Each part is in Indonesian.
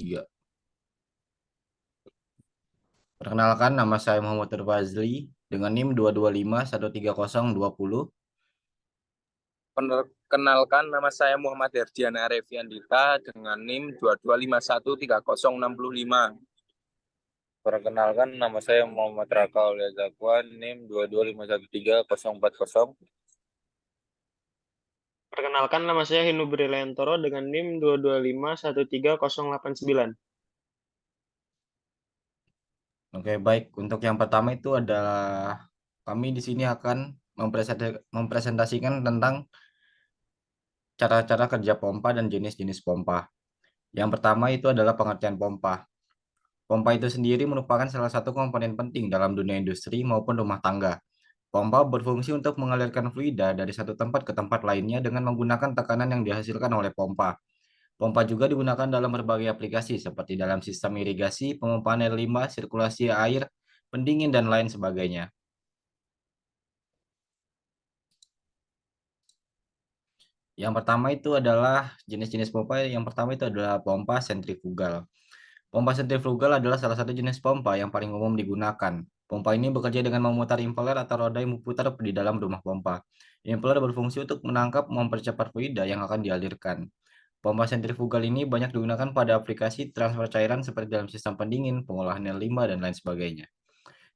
Tiga. Perkenalkan, nama saya Muhammad Nur Fazli dengan NIM 2251302. Perkenalkan, nama saya Muhammad Herdiana Arifyandita dengan NIM 22513065. Perkenalkan, nama saya Muhammad Raka Aulia Zakwan, NIM 2251340. Perkenalkan, nama saya Hinu Briliantoro dengan NIM 2251389. Oke, baik. Untuk yang pertama itu adalah kami di sini akan mempresentasikan tentang cara-cara kerja pompa dan jenis-jenis pompa. Yang pertama itu adalah pengertian pompa. Pompa itu sendiri merupakan salah satu komponen penting dalam dunia industri maupun rumah tangga. Pompa berfungsi untuk mengalirkan fluida dari satu tempat ke tempat lainnya dengan menggunakan tekanan yang dihasilkan oleh pompa. Pompa juga digunakan dalam berbagai aplikasi seperti dalam sistem irigasi, pemompaan air limbah, sirkulasi air, pendingin, dan lain sebagainya. Yang pertama itu adalah jenis-jenis pompa. Yang pertama itu adalah pompa sentrifugal. Pompa sentrifugal adalah salah satu jenis pompa yang paling umum digunakan. Pompa ini bekerja dengan memutar impeller atau roda yang memutar di dalam rumah pompa. Impeller berfungsi untuk menangkap mempercepat fluida yang akan dialirkan. Pompa sentrifugal ini banyak digunakan pada aplikasi transfer cairan seperti dalam sistem pendingin, pengolahan air limbah, dan lain sebagainya.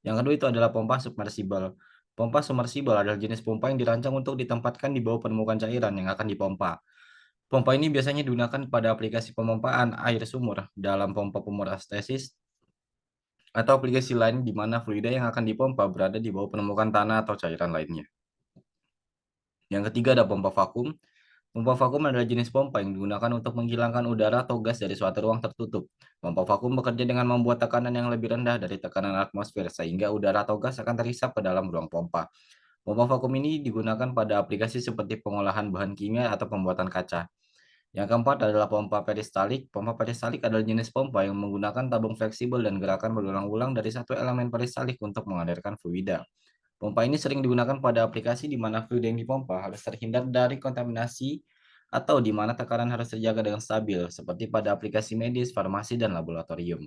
Yang kedua itu adalah pompa submersibel. Pompa submersibel adalah jenis pompa yang dirancang untuk ditempatkan di bawah permukaan cairan yang akan dipompa. Pompa ini biasanya digunakan pada aplikasi pemompaan air sumur dalam pompa pemorastesis atau aplikasi lain di mana fluida yang akan dipompa berada di bawah permukaan tanah atau cairan lainnya. Yang ketiga ada pompa vakum. Pompa vakum adalah jenis pompa yang digunakan untuk menghilangkan udara atau gas dari suatu ruang tertutup. Pompa vakum bekerja dengan membuat tekanan yang lebih rendah dari tekanan atmosfer sehingga udara atau gas akan terhisap ke dalam ruang pompa. Pompa vakum ini digunakan pada aplikasi seperti pengolahan bahan kimia atau pembuatan kaca. Yang keempat adalah pompa peristalik. Pompa peristalik adalah jenis pompa yang menggunakan tabung fleksibel dan gerakan berulang-ulang dari satu elemen peristalik untuk mengalirkan fluida. Pompa ini sering digunakan pada aplikasi di mana fluida yang dipompa harus terhindar dari kontaminasi atau di mana tekanan harus terjaga dengan stabil, seperti pada aplikasi medis, farmasi, dan laboratorium.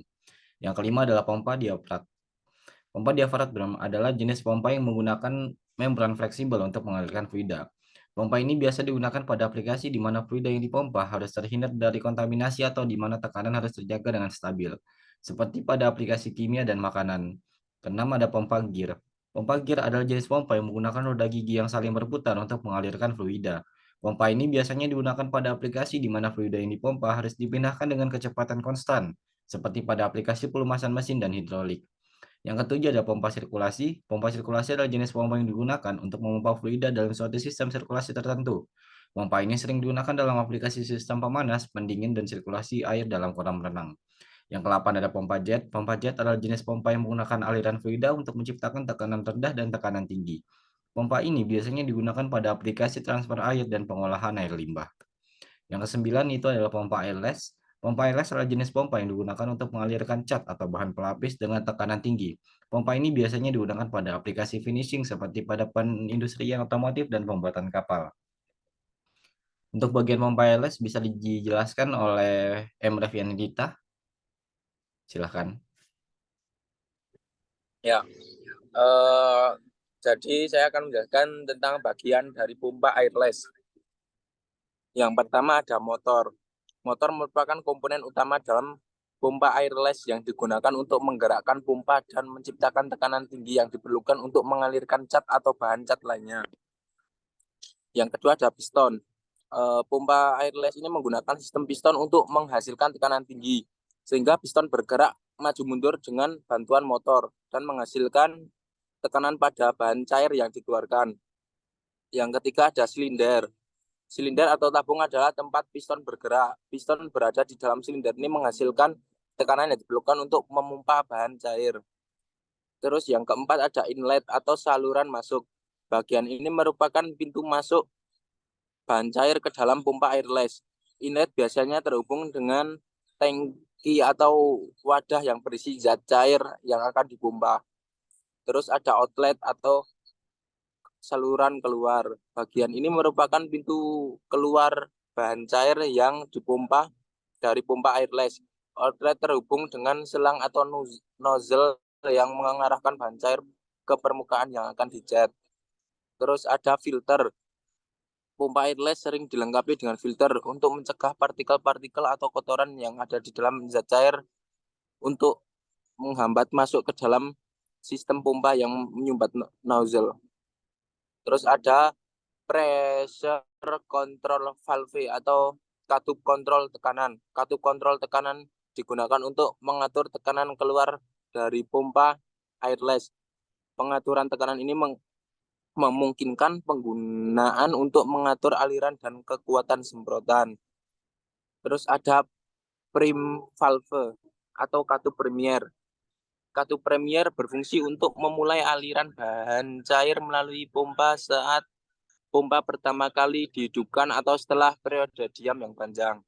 Yang kelima adalah pompa diafragm. Pompa diafragm adalah jenis pompa yang menggunakan membran fleksibel untuk mengalirkan fluida. Pompa ini biasa digunakan pada aplikasi di mana fluida yang dipompa harus terhindar dari kontaminasi atau di mana tekanan harus terjaga dengan stabil, seperti pada aplikasi kimia dan makanan. Keenam ada pompa gear. Pompa gear adalah jenis pompa yang menggunakan roda gigi yang saling berputar untuk mengalirkan fluida. Pompa ini biasanya digunakan pada aplikasi di mana fluida yang dipompa harus dipindahkan dengan kecepatan konstan, seperti pada aplikasi pelumasan mesin dan hidrolik. Yang ketujuh ada pompa sirkulasi. Pompa sirkulasi adalah jenis pompa yang digunakan untuk memompa fluida dalam suatu sistem sirkulasi tertentu. Pompa ini sering digunakan dalam aplikasi sistem pemanas, pendingin, dan sirkulasi air dalam kolam renang. Yang ke-8 ada pompa jet. Pompa jet adalah jenis pompa yang menggunakan aliran fluida untuk menciptakan tekanan rendah dan tekanan tinggi. Pompa ini biasanya digunakan pada aplikasi transfer air dan pengolahan air limbah. Yang kesembilan itu adalah pompa airless. Pompa airless adalah jenis pompa yang digunakan untuk mengalirkan cat atau bahan pelapis dengan tekanan tinggi. Pompa ini biasanya digunakan pada aplikasi finishing seperti pada perindustrian otomotif dan pembuatan kapal. Untuk bagian pompa airless bisa dijelaskan oleh Emre Fianidita. Silahkan. Ya, jadi saya akan menjelaskan tentang bagian dari pompa airless. Yang pertama ada motor. Motor merupakan komponen utama dalam pompa airless yang digunakan untuk menggerakkan pompa dan menciptakan tekanan tinggi yang diperlukan untuk mengalirkan cat atau bahan cat lainnya. Yang kedua ada piston. Pompa airless ini menggunakan sistem piston untuk menghasilkan tekanan tinggi, sehingga piston bergerak maju mundur dengan bantuan motor dan menghasilkan tekanan pada bahan cair yang dikeluarkan. Yang ketiga ada silinder. Silinder atau tabung adalah tempat piston bergerak. Piston berada di dalam silinder ini menghasilkan tekanan yang diperlukan untuk memompa bahan cair. Terus yang keempat ada inlet atau saluran masuk. Bagian ini merupakan pintu masuk bahan cair ke dalam pompa airless. Inlet biasanya terhubung dengan tangki atau wadah yang berisi zat cair yang akan dipompa. Terus ada outlet atau saluran keluar. Bagian ini merupakan pintu keluar bahan cair yang dipompa dari pompa airless. outlet terhubung dengan selang atau nozzle yang mengarahkan bahan cair ke permukaan yang akan dicat. Terus ada filter. Pompa airless sering dilengkapi dengan filter untuk mencegah partikel-partikel atau kotoran yang ada di dalam zat cair untuk menghambat masuk ke dalam sistem pompa yang menyumbat nozzle. Terus ada pressure control valve atau katup kontrol tekanan. Katup kontrol tekanan digunakan untuk mengatur tekanan keluar dari pompa airless. Pengaturan tekanan ini memungkinkan penggunaan untuk mengatur aliran dan kekuatan semprotan. Terus ada prim valve atau katup premier. Katup premier berfungsi untuk memulai aliran bahan cair melalui pompa saat pompa pertama kali dihidupkan atau setelah periode diam yang panjang.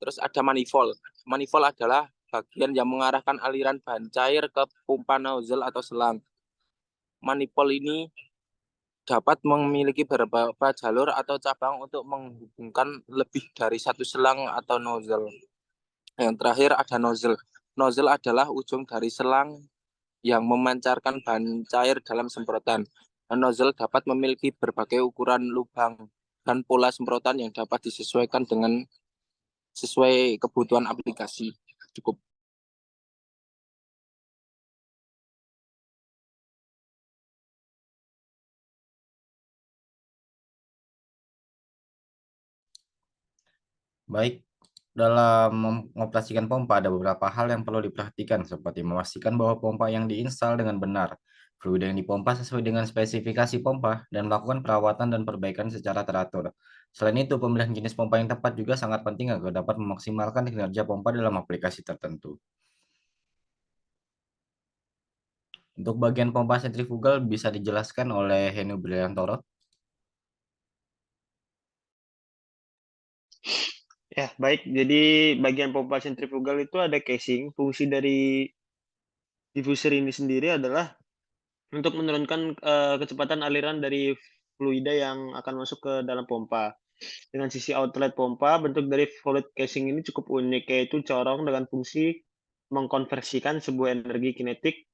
Terus ada manifold. Manifold adalah bagian yang mengarahkan aliran bahan cair ke pompa nozzle atau selang. Manifold ini dapat memiliki beberapa jalur atau cabang untuk menghubungkan lebih dari satu selang atau nozzle. Yang terakhir ada nozzle. Nozzle adalah ujung dari selang yang memancarkan bahan cair dalam semprotan. Nozzle dapat memiliki berbagai ukuran lubang dan pola semprotan yang dapat disesuaikan dengan sesuai kebutuhan aplikasi. Cukup. Baik, dalam mengoperasikan pompa ada beberapa hal yang perlu diperhatikan seperti memastikan bahwa pompa yang diinstal dengan benar, fluida yang dipompa sesuai dengan spesifikasi pompa, dan melakukan perawatan dan perbaikan secara teratur. Selain itu, pemilihan jenis pompa yang tepat juga sangat penting agar dapat memaksimalkan kinerja pompa dalam aplikasi tertentu. Untuk bagian pompa sentrifugal bisa dijelaskan oleh Henu Briliantoro. Ya, baik. Jadi bagian pompa sentrifugal itu ada casing. Fungsi dari diffuser ini sendiri adalah untuk menurunkan kecepatan aliran dari fluida yang akan masuk ke dalam pompa. Dengan sisi outlet pompa, bentuk dari fluid casing ini cukup unik, yaitu corong dengan fungsi mengkonversikan sebuah energi kinetik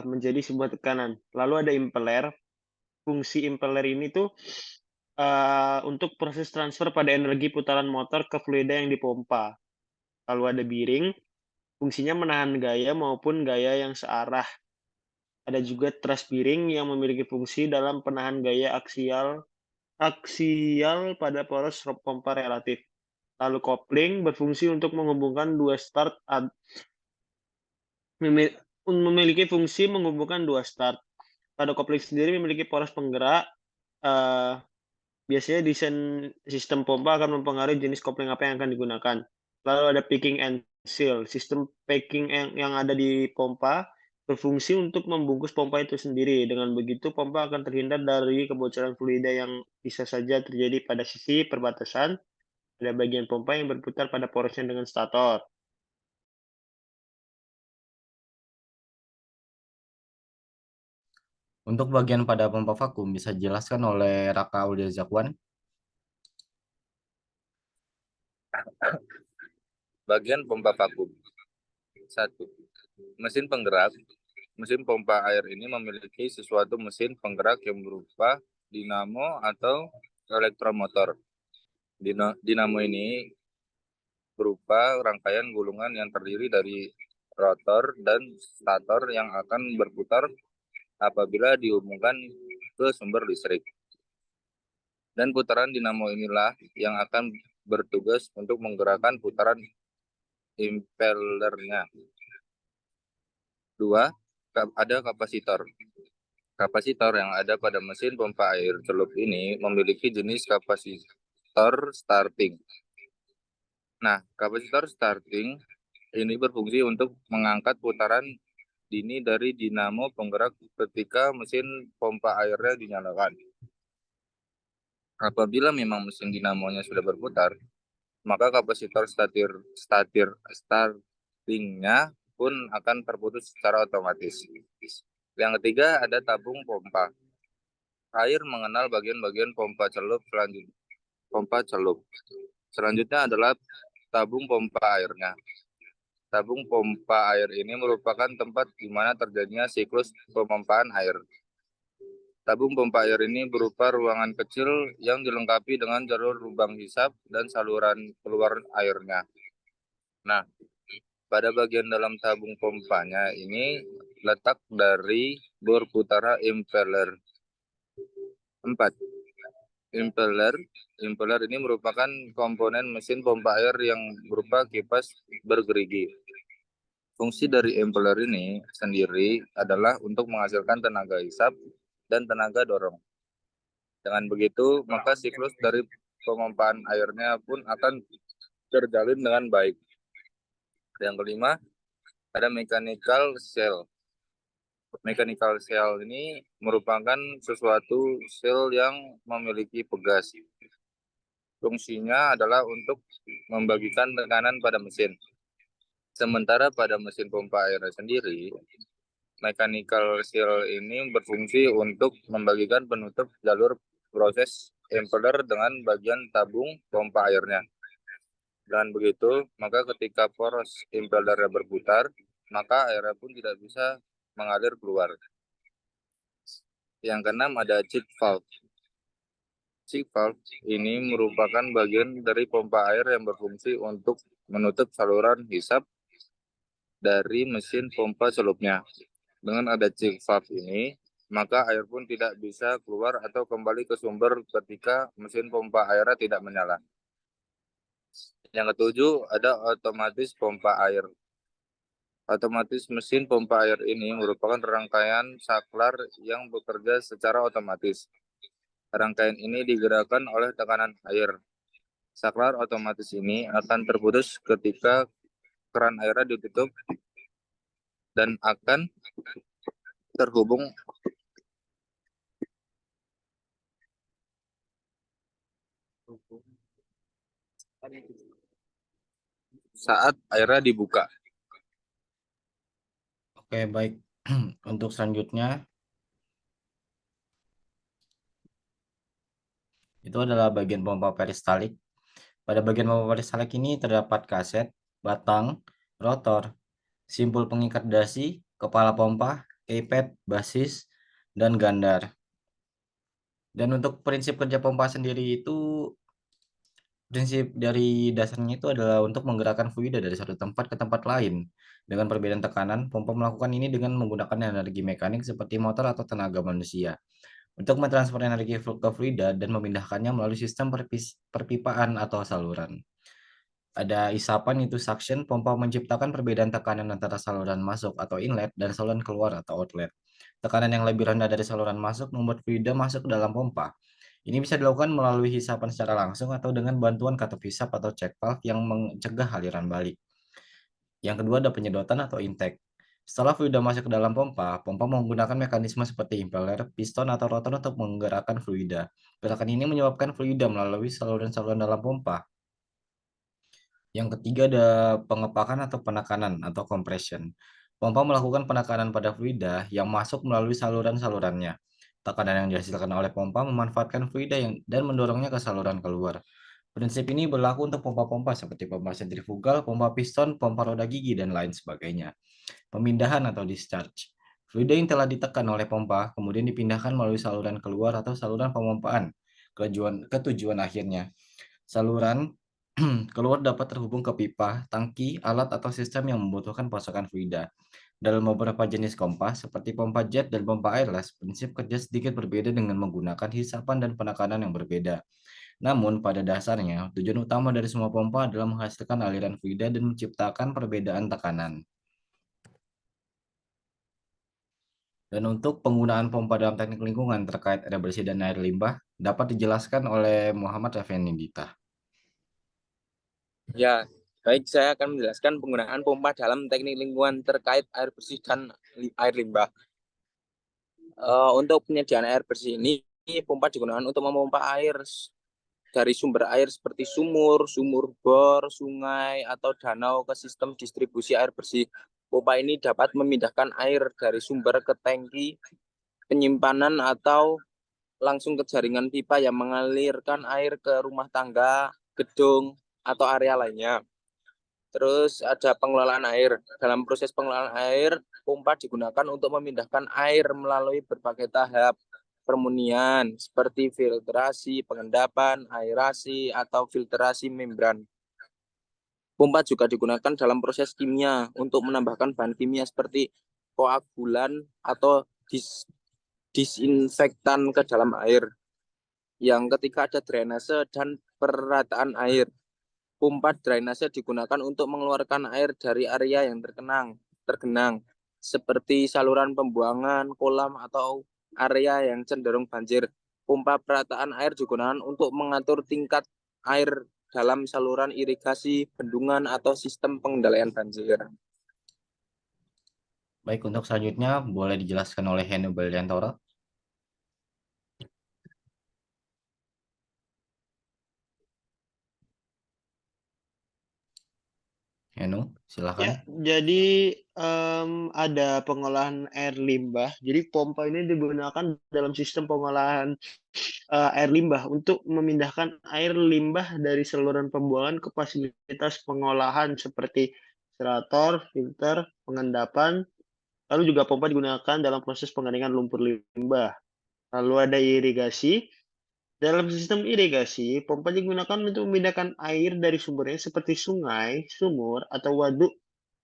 menjadi sebuah tekanan. Lalu ada impeller. Fungsi impeller ini tuh untuk proses transfer pada energi putaran motor ke fluida yang dipompa. Lalu ada bearing, fungsinya menahan gaya maupun gaya yang searah. Ada juga truss bearing yang memiliki fungsi dalam penahan gaya aksial pada poros pompa relatif. Lalu coupling berfungsi untuk menghubungkan dua start memiliki fungsi menghubungkan dua start. Pada coupling sendiri memiliki poros penggerak. Biasanya desain sistem pompa akan mempengaruhi jenis coupling apa yang akan digunakan. Lalu ada picking and seal. Sistem packing yang ada di pompa berfungsi untuk membungkus pompa itu sendiri. Dengan begitu, pompa akan terhindar dari kebocoran fluida yang bisa saja terjadi pada sisi perbatasan. Ada bagian pompa yang berputar pada porosnya dengan stator. Untuk bagian pada pompa vakum bisa dijelaskan oleh Raka Aulia Zakwan. Bagian pompa vakum. 1. Mesin penggerak. Mesin pompa air ini memiliki sesuatu mesin penggerak yang berupa dinamo atau elektromotor. Dinamo ini berupa rangkaian gulungan yang terdiri dari rotor dan stator yang akan berputar apabila dihubungkan ke sumber listrik. Dan putaran dinamo inilah yang akan bertugas untuk menggerakkan putaran impellernya. 2. Ada kapasitor. Kapasitor yang ada pada mesin pompa air celup ini memiliki jenis kapasitor starting. Nah, kapasitor starting ini berfungsi untuk mengangkat putaran dini dari dinamo penggerak ketika mesin pompa airnya dinyalakan. Apabila memang mesin dinamonya sudah berputar, maka kapasitor startingnya pun akan terputus secara otomatis. Yang ketiga ada tabung pompa. Air mengenal bagian-bagian pompa celup. Selanjutnya adalah tabung pompa airnya. Tabung pompa air ini merupakan tempat di mana terjadinya siklus pemompaan air. Tabung pompa air ini berupa ruangan kecil yang dilengkapi dengan jalur lubang hisap dan saluran keluar airnya. Nah, pada bagian dalam tabung pompanya ini letak dari berputara impeller. 4. Impeller ini merupakan komponen mesin pompa air yang berupa kipas bergerigi. Fungsi dari impeller ini sendiri adalah untuk menghasilkan tenaga hisap dan tenaga dorong. Dengan begitu, maka siklus dari pemompaan airnya pun akan terjalin dengan baik. Yang kelima, ada mechanical cell. Mechanical cell ini merupakan sesuatu sel yang memiliki pegas. Fungsinya adalah untuk membagikan tekanan pada mesin. Sementara pada mesin pompa air sendiri, mechanical seal ini berfungsi untuk membagikan penutup jalur proses impeller dengan bagian tabung pompa airnya. Dengan begitu, maka ketika poros impellernya berputar, maka airnya pun tidak bisa mengalir keluar. Yang keenam ada check valve. Check valve ini merupakan bagian dari pompa air yang berfungsi untuk menutup saluran hisap dari mesin pompa selupnya. Dengan ada check valve ini, maka air pun tidak bisa keluar atau kembali ke sumber ketika mesin pompa airnya tidak menyala. Yang ketujuh, ada otomatis pompa air. Otomatis mesin pompa air ini merupakan rangkaian saklar yang bekerja secara otomatis. Rangkaian ini digerakkan oleh tekanan air. Saklar otomatis ini akan terputus ketika keran airnya ditutup dan akan terhubung saat airnya dibuka. Oke, baik. Untuk selanjutnya, itu adalah bagian pompa peristalik. Pada bagian pompa peristalik ini terdapat kaset, batang, rotor, simpul pengikat dasi, kepala pompa, keypad, basis, dan gandar. Dan untuk prinsip kerja pompa sendiri itu, prinsip dari dasarnya itu adalah untuk menggerakkan fluida dari satu tempat ke tempat lain. Dengan perbedaan tekanan, pompa melakukan ini dengan menggunakan energi mekanik seperti motor atau tenaga manusia. Untuk mentransfer energi ke fluida dan memindahkannya melalui sistem perpipaan atau saluran. Ada isapan itu suction, pompa menciptakan perbedaan tekanan antara saluran masuk atau inlet dan saluran keluar atau outlet. Tekanan yang lebih rendah dari saluran masuk membuat fluida masuk ke dalam pompa. Ini bisa dilakukan melalui hisapan secara langsung atau dengan bantuan katup hisap atau check valve yang mencegah aliran balik. Yang kedua ada penyedotan atau intake. Setelah fluida masuk ke dalam pompa, pompa menggunakan mekanisme seperti impeller, piston, atau rotor untuk menggerakkan fluida. Gerakan ini menyebabkan fluida melalui saluran-saluran dalam pompa. Yang ketiga ada pengepakan atau penekanan atau compression. Pompa melakukan penekanan pada fluida yang masuk melalui saluran-salurannya. Tekanan yang dihasilkan oleh pompa memanfaatkan fluida dan mendorongnya ke saluran keluar. Prinsip ini berlaku untuk pompa-pompa seperti pompa sentrifugal, pompa piston, pompa roda gigi, dan lain sebagainya. Pemindahan atau discharge. Fluida yang telah ditekan oleh pompa kemudian dipindahkan melalui saluran keluar atau saluran pemompaan ke tujuan akhirnya. Saluran keluar dapat terhubung ke pipa, tangki, alat, atau sistem yang membutuhkan pasokan fluida. Dalam beberapa jenis pompa, seperti pompa jet dan pompa airless, prinsip kerja sedikit berbeda dengan menggunakan hisapan dan penekanan yang berbeda. Namun, pada dasarnya, tujuan utama dari semua pompa adalah menghasilkan aliran fluida dan menciptakan perbedaan tekanan. Dan untuk penggunaan pompa dalam teknik lingkungan terkait air bersih dan air limbah, dapat dijelaskan oleh Muhammad Effendita. Ya, baik, saya akan menjelaskan penggunaan pompa dalam teknik lingkungan terkait air bersih dan air limbah. Untuk penyediaan air bersih ini, pompa digunakan untuk memompa air dari sumber air seperti sumur, sumur bor, sungai, atau danau ke sistem distribusi air bersih. Pompa ini dapat memindahkan air dari sumber ke tangki penyimpanan atau langsung ke jaringan pipa yang mengalirkan air ke rumah tangga, gedung, atau area lainnya. Terus ada pengelolaan air. Dalam proses pengelolaan air, pompa digunakan untuk memindahkan air melalui berbagai tahap permunian seperti filtrasi, pengendapan, aerasi, atau filtrasi membran. Pompa juga digunakan dalam proses kimia untuk menambahkan bahan kimia seperti koagulan atau disinfektan ke dalam air. Yang ketiga ada drainase dan perataan air. Pompa drainase digunakan untuk mengeluarkan air dari area yang tergenang, seperti saluran pembuangan, kolam, atau area yang cenderung banjir. Pompa perataan air digunakan untuk mengatur tingkat air dalam saluran irigasi, bendungan, atau sistem pengendalian banjir. Baik, untuk selanjutnya boleh dijelaskan oleh Henu Baldiantoro. Henu, silakan. Ya, jadi ada pengolahan air limbah. Jadi pompa ini digunakan dalam sistem pengolahan air limbah untuk memindahkan air limbah dari saluran pembuangan ke fasilitas pengolahan seperti serator, filter, pengendapan. Lalu juga pompa digunakan dalam proses pengeringan lumpur limbah. Lalu ada irigasi. Dalam sistem irigasi, pompa digunakan untuk memindahkan air dari sumbernya seperti sungai, sumur, atau waduk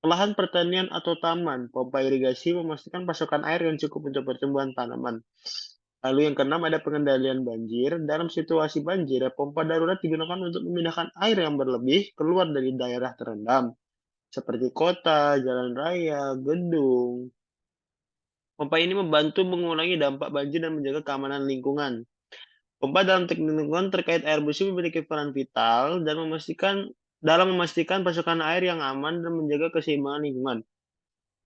ke lahan pertanian atau taman. Pompa irigasi memastikan pasokan air yang cukup untuk pertumbuhan tanaman. Lalu yang keenam ada pengendalian banjir. Dalam situasi banjir, pompa darurat digunakan untuk memindahkan air yang berlebih keluar dari daerah terendam, seperti kota, jalan raya, gedung. Pompa ini membantu mengurangi dampak banjir dan menjaga keamanan lingkungan. Pompa dalam teknik lingkungan terkait air bersih memiliki peran vital dan memastikan pasokan air yang aman dan menjaga keseimbangan lingkungan.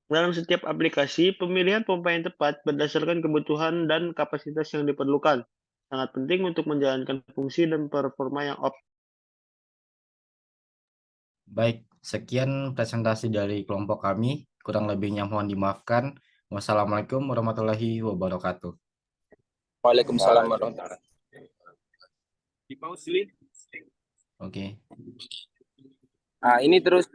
Dalam setiap aplikasi, pemilihan pompa yang tepat berdasarkan kebutuhan dan kapasitas yang diperlukan. Sangat penting untuk menjalankan fungsi dan performa yang optimal. Baik, sekian presentasi dari kelompok kami. Kurang lebihnya mohon dimaafkan. Wassalamualaikum warahmatullahi wabarakatuh. Waalaikumsalam warahmatullahi wabarakatuh. Oke. Nah, ini terus